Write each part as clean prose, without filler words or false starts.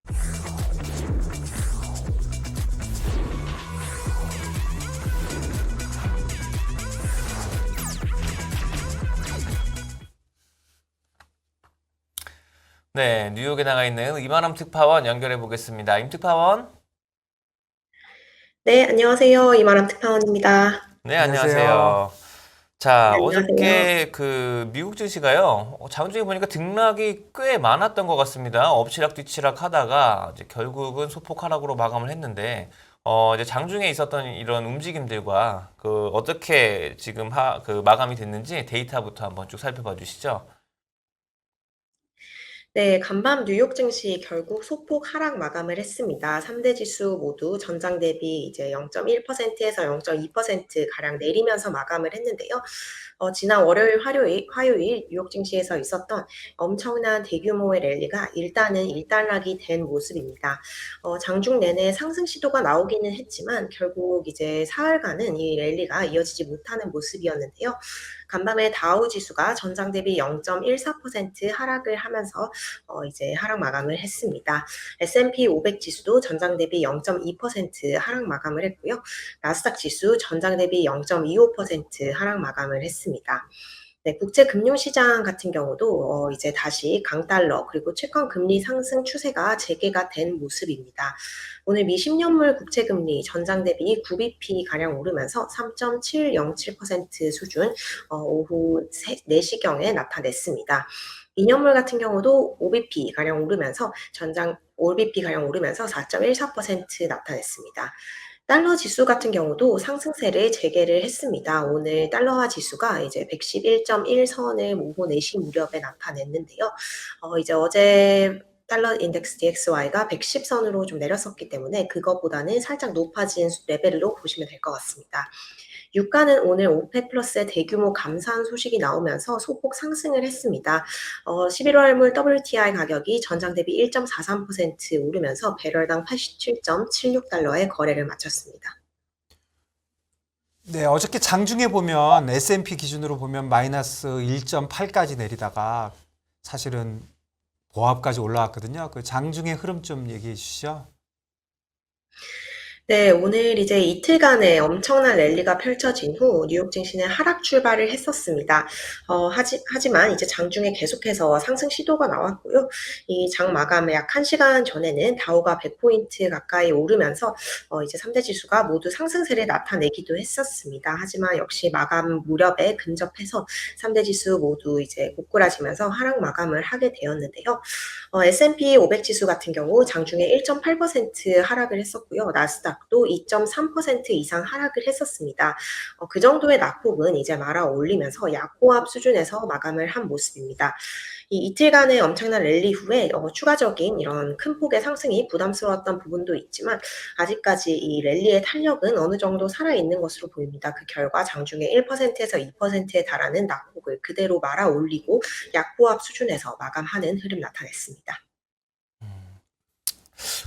네, 뉴욕에 나가 있는 이만함 특파원 연결해 보겠습니다. 임 특파원. 네, 안녕하세요. 이마람 특파원입니다. 네, 안녕하세요. 안녕하세요. 자, 네, 안녕하세요. 어저께 그 미국 증시가요. 장중에 보니까 등락이 꽤 많았던 것 같습니다. 엎치락 뒤치락 하다가 이제 결국은 소폭 하락으로 마감을 했는데 이제 장중에 있었던 이런 움직임들과 그 어떻게 지금 그 마감이 됐는지 데이터부터 한번 쭉 살펴봐 주시죠. 네, 간밤 뉴욕 증시 결국 소폭 하락 마감을 했습니다. 3대 지수 모두 전장 대비 이제 0.1%에서 0.2% 가량 내리면서 마감을 했는데요. 지난 월요일, 화요일 뉴욕 증시에서 있었던 엄청난 대규모의 랠리가 일단은 일단락이 된 모습입니다. 장중 내내 상승 시도가 나오기는 했지만 결국 이제 사흘간은 이 랠리가 이어지지 못하는 모습이었는데요. 간밤에 다우 지수가 전장 대비 0.14% 하락을 하면서 이제 하락 마감을 했습니다. S&P 500 지수도 전장 대비 0.2% 하락 마감을 했고요. 나스닥 지수 전장 대비 0.25% 하락 마감을 했습니다. 네, 국제 금융시장 같은 경우도 이제 다시 강달러 그리고 채권 금리 상승 추세가 재개가 된 모습입니다. 오늘 미 10년물 국채 금리 전장 대비 9bp 가량 오르면서 3.707% 수준 오후 4시경에 나타냈습니다. 2년물 같은 경우도 5bp 가량 오르면서 전장 5bp 가량 오르면서 4.14% 나타냈습니다. 달러 지수 같은 경우도 상승세를 재개를 했습니다. 오늘 달러화 지수가 이제 111.1 선을 오후 4시 무렵에 나타냈는데요. 이제 어제 달러 인덱스 DXY가 110선으로 좀 내렸었기 때문에 그것보다는 살짝 높아진 레벨로 보시면 될 것 같습니다. 유가는 오늘 오펙 플러스의 대규모 감산 소식이 나오면서 소폭 상승을 했습니다. 11월물 WTI 가격이 전장 대비 1.43% 오르면서 배럴당 87.76달러에 거래를 마쳤습니다. 네, 어저께 장중에 보면 S&P 기준으로 보면 마이너스 1.8까지 내리다가 사실은 보합까지 올라왔거든요. 그 장중의 흐름 좀 얘기해 주시죠. 네, 오늘 이제 이틀간의 엄청난 랠리가 펼쳐진 후 뉴욕 증시는 하락 출발을 했었습니다. 하지만 이제 장중에 계속해서 상승 시도가 나왔고요. 이 장 마감의 약 1시간 전에는 다우가 100포인트 가까이 오르면서 이제 3대 지수가 모두 상승세를 나타내기도 했었습니다. 하지만 역시 마감 무렵에 근접해서 3대 지수 모두 이제 고꾸라지면서 하락 마감을 하게 되었는데요. S&P 500 지수 같은 경우 장중에 1.8% 하락을 했었고요. 나스닥도 2.3% 이상 하락을 했었습니다. 그 정도의 낙폭은 이제 말아 올리면서 약호합 수준에서 마감을 한 모습입니다. 이 이틀간의 엄청난 랠리 후에 추가적인 이런 큰 폭의 상승이 부담스러웠던 부분도 있지만 아직까지 이 랠리의 탄력은 어느 정도 살아있는 것으로 보입니다. 그 결과 장중에 1%에서 2%에 달하는 낙폭을 그대로 말아 올리고 약호합 수준에서 마감하는 흐름 나타냈습니다.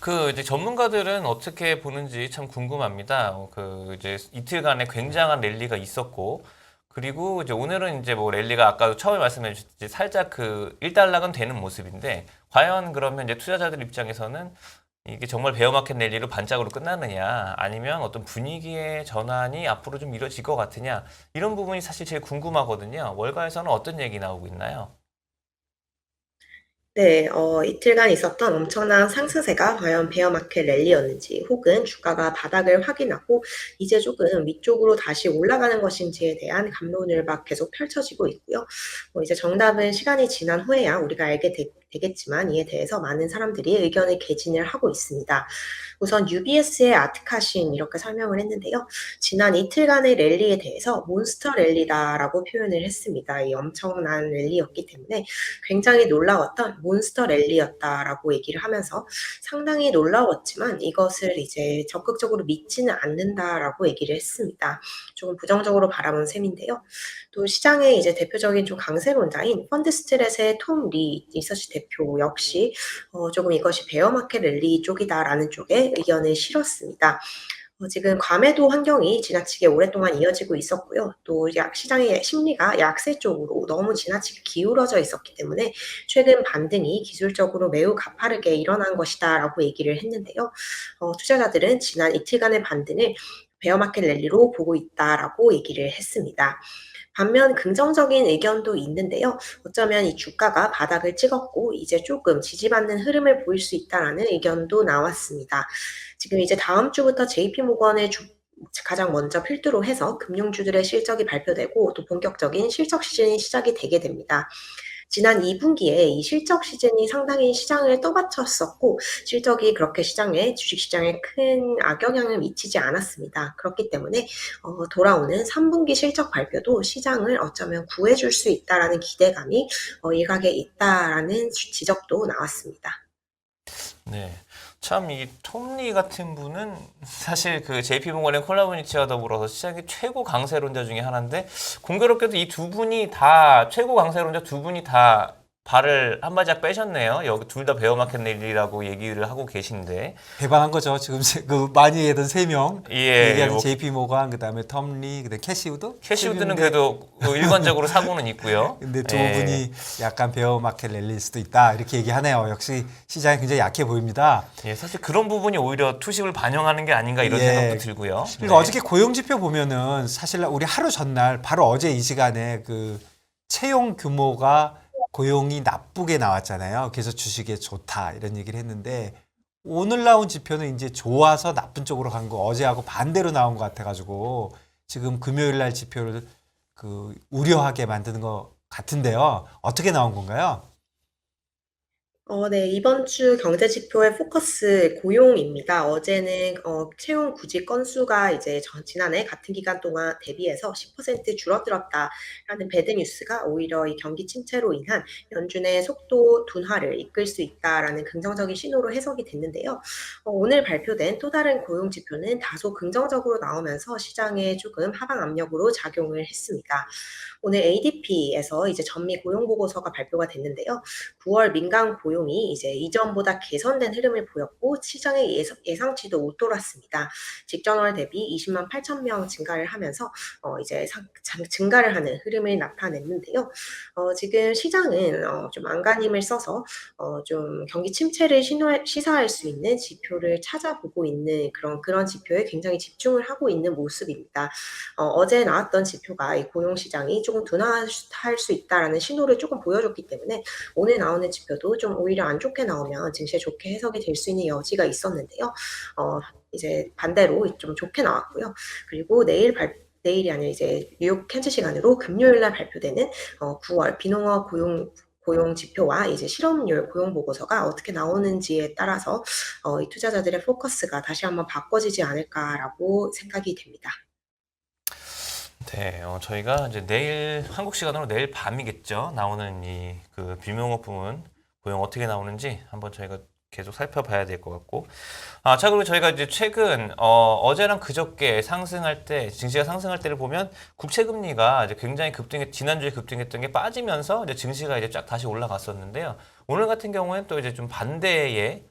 그 이제 전문가들은 어떻게 보는지 참 궁금합니다. 그 이제 이틀간의 굉장한 랠리가 있었고, 그리고 이제 오늘은 이제 뭐 랠리가 아까도 처음에 말씀해 주셨듯이 살짝 그 일단락은 되는 모습인데, 과연 그러면 이제 투자자들 입장에서는 이게 정말 베어마켓 랠리로 반짝으로 끝나느냐, 아니면 어떤 분위기의 전환이 앞으로 좀 이루어질 것 같으냐, 이런 부분이 사실 제일 궁금하거든요. 월가에서는 어떤 얘기 나오고 있나요? 네, 이틀간 있었던 엄청난 상승세가 과연 베어마켓 랠리였는지 혹은 주가가 바닥을 확인하고 이제 조금 위쪽으로 다시 올라가는 것인지에 대한 갑론을박 계속 펼쳐지고 있고요. 이제 정답은 시간이 지난 후에야 우리가 알게 되겠지만 이에 대해서 많은 사람들이 의견을 개진을 하고 있습니다. 우선 UBS의 아트카신 이렇게 설명을 했는데요. 지난 이틀간의 랠리에 대해서 몬스터 랠리다라고 표현을 했습니다. 이 엄청난 랠리였기 때문에 굉장히 놀라웠던 몬스터 랠리였다라고 얘기를 하면서 상당히 놀라웠지만 이것을 이제 적극적으로 믿지는 않는다라고 얘기를 했습니다. 조금 부정적으로 바라본 셈인데요. 또 시장의 이제 대표적인 좀 강세론자인 펀드스트렛의 톰 리 리서치 대표 역시 조금 이것이 베어마켓 랠리 쪽이다라는 쪽에 의견을 실었습니다. 지금 과매도 환경이 지나치게 오랫동안 이어지고 있었고요. 또 시장의 심리가 약세 쪽으로 너무 지나치게 기울어져 있었기 때문에 최근 반등이 기술적으로 매우 가파르게 일어난 것이다라고 얘기를 했는데요. 투자자들은 지난 이틀간의 반등을 베어마켓 랠리로 보고 있다라고 얘기를 했습니다. 반면 긍정적인 의견도 있는데요. 어쩌면 이 주가가 바닥을 찍었고 이제 조금 지지받는 흐름을 보일 수 있다라는 의견도 나왔습니다. 지금 이제 다음 주부터 JP모건의 가장 먼저 필두로 해서 금융주들의 실적이 발표되고 또 본격적인 실적 시즌이 시작이 되게 됩니다. 지난 2분기에 이 실적 시즌이 상당히 시장을 떠받쳤었고 실적이 그렇게 주식시장에 큰 악영향을 미치지 않았습니다. 그렇기 때문에 돌아오는 3분기 실적 발표도 시장을 어쩌면 구해줄 수 있다라는 기대감이 일각에 있다라는 지적도 나왔습니다. 네. 참 이 톰리 같은 분은 사실 그 JP모건의 콜라보니치와 더불어서 시장의 최고 강세론자 중에 하나인데 공교롭게도 이 두 분이 다 최고 강세론자 두 분이 다 발을 한 발짝 빼셨네요. 여기 둘 다 베어마켓 랠리라고 얘기를 하고 계신데 배반한 거죠. 지금 그 많이 얘기하던 세 명. 예, 얘기하는 뭐 JP 모건, 그다음에 텀리, 그다음에 캐시우드. 캐시우드는 그래도 일관적으로 사고는 있고요. 근데 두 예. 분이 약간 베어마켓 랠리일 수도 있다. 이렇게 얘기하네요. 역시 시장이 굉장히 약해 보입니다. 예, 사실 그런 부분이 오히려 투식을 반영하는 게 아닌가 이런 예. 생각도 들고요. 그러니까 어저께 고용 지표 보면은 사실 우리 하루 전날 바로 어제 이 시간에 그 채용 규모가 고용이 나쁘게 나왔잖아요. 그래서 주식에 좋다 이런 얘기를 했는데 오늘 나온 지표는 이제 좋아서 나쁜 쪽으로 간 거 어제하고 반대로 나온 것 같아가지고 지금 금요일 날 지표를 그 우려하게 만드는 것 같은데요. 어떻게 나온 건가요? 네. 이번 주 경제 지표의 포커스 고용입니다. 어제는 채용 구직 건수가 이제 지난해 같은 기간 동안 대비해서 10% 줄어들었다라는 배드 뉴스가 오히려 이 경기 침체로 인한 연준의 속도 둔화를 이끌 수 있다라는 긍정적인 신호로 해석이 됐는데요. 오늘 발표된 또 다른 고용 지표는 다소 긍정적으로 나오면서 시장에 조금 하방 압력으로 작용을 했습니다. 오늘 ADP에서 이제 전미 고용 보고서가 발표가 됐는데요. 9월 민간 고용이 이제 이전보다 개선된 흐름을 보였고 시장의 예상치도 웃돌았습니다. 직전월 대비 20만 8천 명 증가를 하면서 이제 증가를 하는 흐름을 나타냈는데요. 지금 시장은 좀 안간힘을 써서 좀 경기 침체를 시사할 수 있는 지표를 찾아보고 있는 그런 지표에 굉장히 집중을 하고 있는 모습입니다. 어제 나왔던 지표가 이 고용 시장이 조금 둔화할 수 있다라는 신호를 조금 보여줬기 때문에 오늘 나오는 지표도 좀 오히려 안 좋게 나오면 증시에 좋게 해석이 될 수 있는 여지가 있었는데요. 이제 반대로 좀 좋게 나왔고요. 그리고 내일이 아니라 이제 뉴욕 현지 시간으로 금요일 날 발표되는 9월 비농업 고용 지표와 이제 실업률 고용 보고서가 어떻게 나오는지에 따라서 이 투자자들의 포커스가 다시 한번 바꿔지지 않을까라고 생각이 됩니다. 네, 저희가 이제 내일 한국 시간으로 내일 밤이겠죠. 나오는 이 그 비명업 부문 고용 어떻게 나오는지 한번 저희가 계속 살펴봐야 될 것 같고. 자, 그리고 저희가 이제 최근 어제랑 그저께 상승할 때 증시가 상승할 때를 보면 국채 금리가 이제 굉장히 지난주에 급등했던 게 빠지면서 이제 증시가 이제 쫙 다시 올라갔었는데요. 오늘 같은 경우에는 또 이제 좀 반대의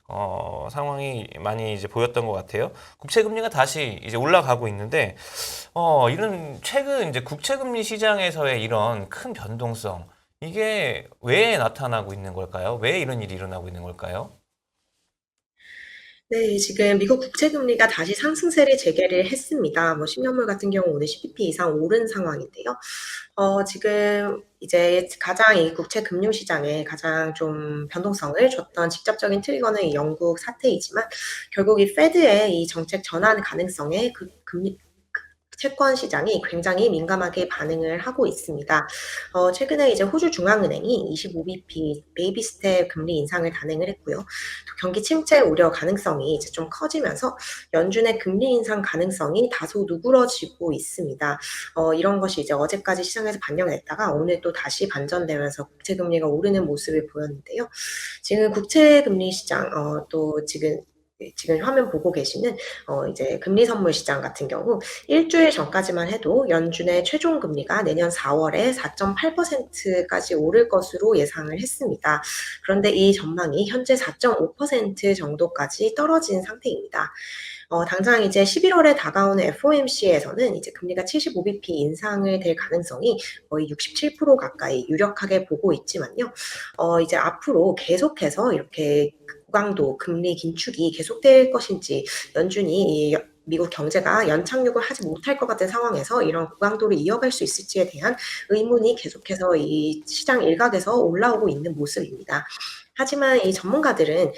상황이 많이 이제 보였던 것 같아요. 국채 금리가 다시 이제 올라가고 있는데 이런 최근 이제 국채 금리 시장에서의 이런 큰 변동성 이게 왜 나타나고 있는 걸까요? 왜 이런 일이 일어나고 있는 걸까요? 네, 지금 미국 국채 금리가 다시 상승세를 재개를 했습니다. 10년물 같은 경우 오늘 10bp 이상 오른 상황인데요. 지금 이제 가장 이 국채 금융 시장에 가장 좀 변동성을 줬던 직접적인 트리거는 이 영국 사태이지만 결국 이 페드의 이 정책 전환 가능성에 채권 시장이 굉장히 민감하게 반응을 하고 있습니다. 최근에 이제 호주 중앙은행이 25bp 베이비 스텝 금리 인상을 단행을 했고요. 또 경기 침체 우려 가능성이 이제 좀 커지면서 연준의 금리 인상 가능성이 다소 누그러지고 있습니다. 이런 것이 이제 어제까지 시장에서 반영됐다가 오늘 또 다시 반전되면서 국채 금리가 오르는 모습을 보였는데요. 지금 국채 금리 시장 또 지금 지금 화면 보고 계시는 이제 금리 선물 시장 같은 경우 일주일 전까지만 해도 연준의 최종 금리가 내년 4월에 4.8%까지 오를 것으로 예상을 했습니다. 그런데 이 전망이 현재 4.5% 정도까지 떨어진 상태입니다. 당장 이제 11월에 다가오는 FOMC에서는 이제 금리가 75bp 인상을 될 가능성이 거의 67% 가까이 유력하게 보고 있지만요. 이제 앞으로 계속해서 이렇게 고강도 금리 긴축이 계속될 것인지 연준이 이 미국 경제가 연착륙을 하지 못할 것 같은 상황에서 이런 고강도를 이어갈 수 있을지에 대한 의문이 계속해서 이 시장 일각에서 올라오고 있는 모습입니다. 하지만 이 전문가들은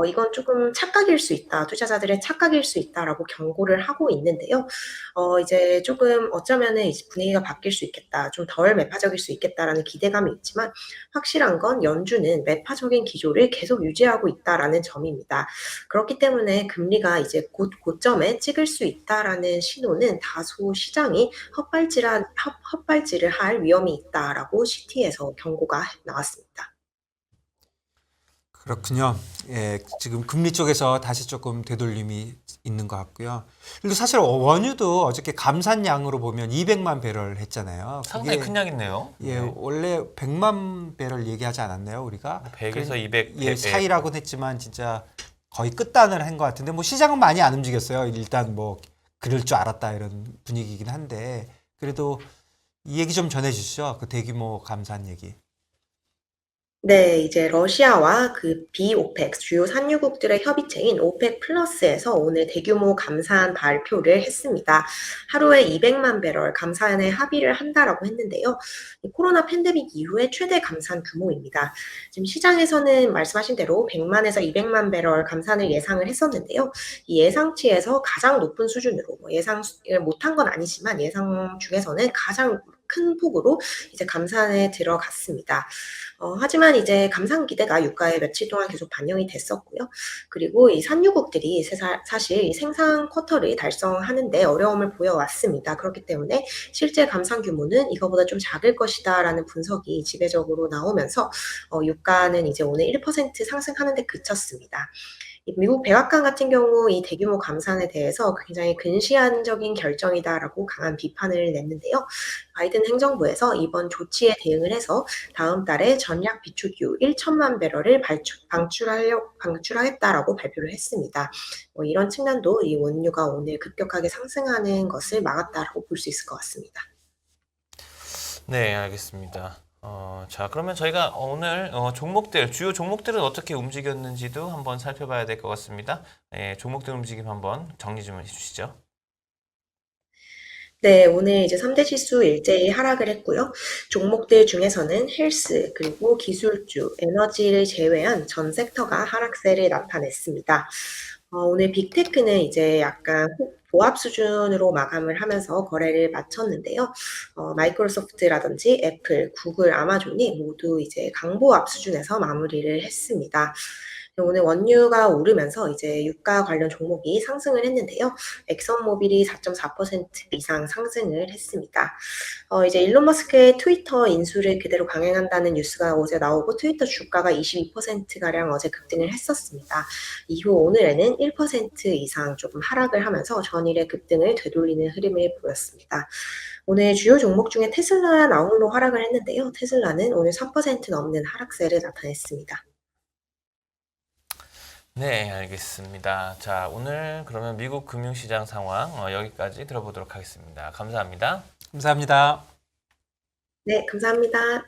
이건 조금 착각일 수 있다, 투자자들의 착각일 수 있다라고 경고를 하고 있는데요. 이제 조금 어쩌면은 이제 분위기가 바뀔 수 있겠다, 좀 덜 매파적일 수 있겠다라는 기대감이 있지만 확실한 건 연준은 매파적인 기조를 계속 유지하고 있다라는 점입니다. 그렇기 때문에 금리가 이제 곧 고점에 찍을 수 있다라는 신호는 다소 시장이 헛발질을 할 위험이 있다라고 CT에서 경고가 나왔습니다. 그렇군요. 예, 지금 금리 쪽에서 다시 조금 되돌림이 있는 것 같고요. 그리고 사실 원유도 어저께 감산량으로 보면 200만 배럴 했잖아요. 상당히 그게 큰 양이네요. 예, 원래 100만 배럴 얘기하지 않았나요, 우리가? 100에서 200. 예, 차이라고는 했지만 진짜 거의 끝단을 한 것 같은데 뭐 시장은 많이 안 움직였어요. 일단 뭐 그럴 줄 알았다 이런 분위기이긴 한데 그래도 이 얘기 좀 전해 주시죠. 그 대규모 감산 얘기. 네, 이제 러시아와 그 비오펙 주요 산유국들의 협의체인 오펙 플러스에서 오늘 대규모 감산 발표를 했습니다. 하루에 200만 배럴 감산에 합의를 한다라고 했는데요. 이 코로나 팬데믹 이후에 최대 감산 규모입니다. 지금 시장에서는 말씀하신 대로 100만에서 200만 배럴 감산을 예상을 했었는데요. 이 예상치에서 가장 높은 수준으로 예상을 못한 건 아니지만 예상 중에서는 가장 큰 폭으로 이제 감산에 들어갔습니다. 하지만 이제 감산 기대가 유가에 며칠 동안 계속 반영이 됐었고요. 그리고 이 산유국들이 사실 이 생산 쿼터를 달성하는데 어려움을 보여왔습니다. 그렇기 때문에 실제 감산 규모는 이거보다 좀 작을 것이다라는 분석이 지배적으로 나오면서 유가는 이제 오늘 1% 상승하는 데 그쳤습니다. 미국 백악관 같은 경우 이 대규모 감산에 대해서 굉장히 근시안적인 결정이다라고 강한 비판을 냈는데요. 바이든 행정부에서 이번 조치에 대응을 해서 다음 달에 전략 비축유 1천만 배럴을 방출하겠다라고 발표를 했습니다. 이런 측면도 이 원유가 오늘 급격하게 상승하는 것을 막았다라고 볼 수 있을 것 같습니다. 네, 알겠습니다. 자, 그러면 저희가 오늘 주요 종목들은 어떻게 움직였는지도 한번 살펴봐야 될 것 같습니다. 네, 종목들 움직임 한번 정리 좀 해주시죠. 네, 오늘 이제 3대 지수 일제히 하락을 했고요. 종목들 중에서는 헬스, 그리고 기술주, 에너지를 제외한 전 섹터가 하락세를 나타냈습니다. 오늘 빅테크는 이제 약간 보합 수준으로 마감을 하면서 거래를 마쳤는데요. 마이크로소프트라든지 애플, 구글, 아마존이 모두 이제 강보합 수준에서 마무리를 했습니다. 오늘 원유가 오르면서 이제 유가 관련 종목이 상승을 했는데요. 엑선모빌이 4.4% 이상 상승을 했습니다. 이제 일론 머스크의 트위터 인수를 그대로 강행한다는 뉴스가 어제 나오고 트위터 주가가 22%가량 어제 급등을 했었습니다. 이후 오늘에는 1% 이상 조금 하락을 하면서 전일의 급등을 되돌리는 흐름을 보였습니다. 오늘 주요 종목 중에 테슬라 나홀로 하락을 했는데요. 테슬라는 오늘 3% 넘는 하락세를 나타냈습니다. 네, 알겠습니다. 자, 오늘 그러면 미국 금융시장 상황 여기까지 들어보도록 하겠습니다. 감사합니다. 감사합니다. 네, 감사합니다.